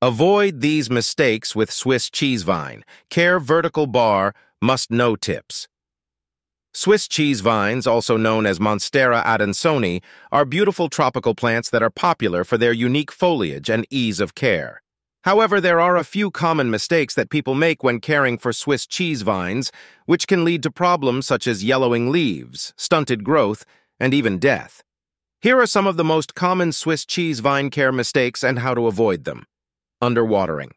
Avoid these mistakes with Swiss cheese vine. Care vertical bar, must-know tips. Swiss cheese vines, also known as Monstera adansoni, are beautiful tropical plants that are popular for their unique foliage and ease of care. However, there are a few common mistakes that people make when caring for Swiss cheese vines, which can lead to problems such as yellowing leaves, stunted growth, and even death. Here are some of the most common Swiss cheese vine care mistakes and how to avoid them. Underwatering.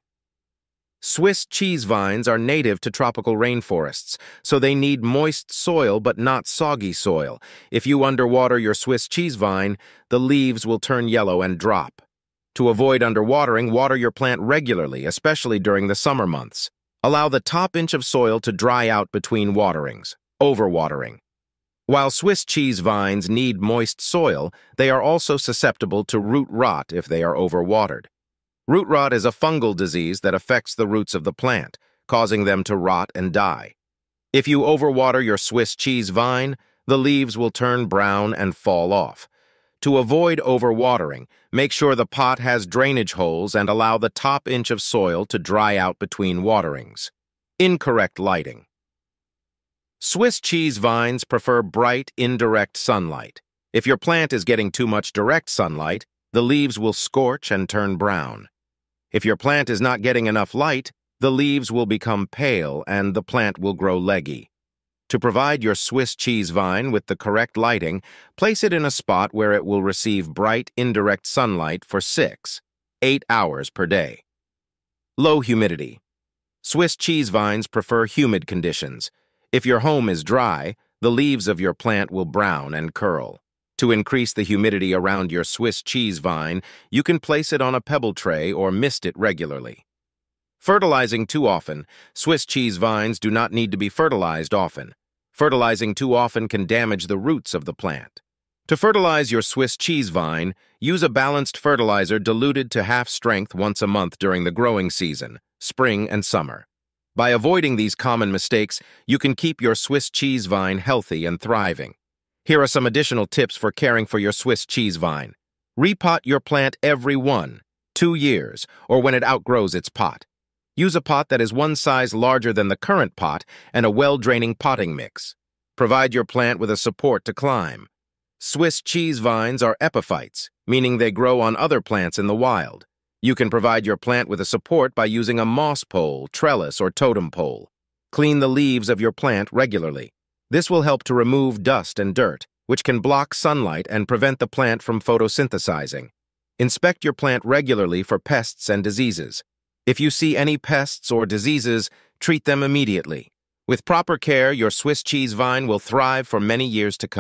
Swiss cheese vines are native to tropical rainforests, so they need moist soil but not soggy soil. If you underwater your Swiss cheese vine, the leaves will turn yellow and drop. To avoid underwatering, water your plant regularly, especially during the summer months. Allow the top inch of soil to dry out between waterings. Overwatering. While Swiss cheese vines need moist soil, they are also susceptible to root rot if they are overwatered. Root rot is a fungal disease that affects the roots of the plant, causing them to rot and die. If you overwater your Swiss cheese vine, the leaves will turn brown and fall off. To avoid overwatering, make sure the pot has drainage holes and allow the top inch of soil to dry out between waterings. Incorrect lighting. Swiss cheese vines prefer bright, indirect sunlight. If your plant is getting too much direct sunlight, the leaves will scorch and turn brown. If your plant is not getting enough light, the leaves will become pale and the plant will grow leggy. To provide your Swiss cheese vine with the correct lighting, place it in a spot where it will receive bright, indirect sunlight for 6–8 hours per day. Low humidity. Swiss cheese vines prefer humid conditions. If your home is dry, the leaves of your plant will brown and curl. To increase the humidity around your Swiss cheese vine, you can place it on a pebble tray or mist it regularly. Fertilizing too often. Swiss cheese vines do not need to be fertilized often. Fertilizing too often can damage the roots of the plant. To fertilize your Swiss cheese vine, use a balanced fertilizer diluted to half strength once a month during the growing season, spring and summer. By avoiding these common mistakes, you can keep your Swiss cheese vine healthy and thriving. Here are some additional tips for caring for your Swiss cheese vine. Repot your plant every 1–2 years, or when it outgrows its pot. Use a pot that is one size larger than the current pot and a well-draining potting mix. Provide your plant with a support to climb. Swiss cheese vines are epiphytes, meaning they grow on other plants in the wild. You can provide your plant with a support by using a moss pole, trellis, or totem pole. Clean the leaves of your plant regularly. This will help to remove dust and dirt, which can block sunlight and prevent the plant from photosynthesizing. Inspect your plant regularly for pests and diseases. If you see any pests or diseases, treat them immediately. With proper care, your Swiss cheese vine will thrive for many years to come.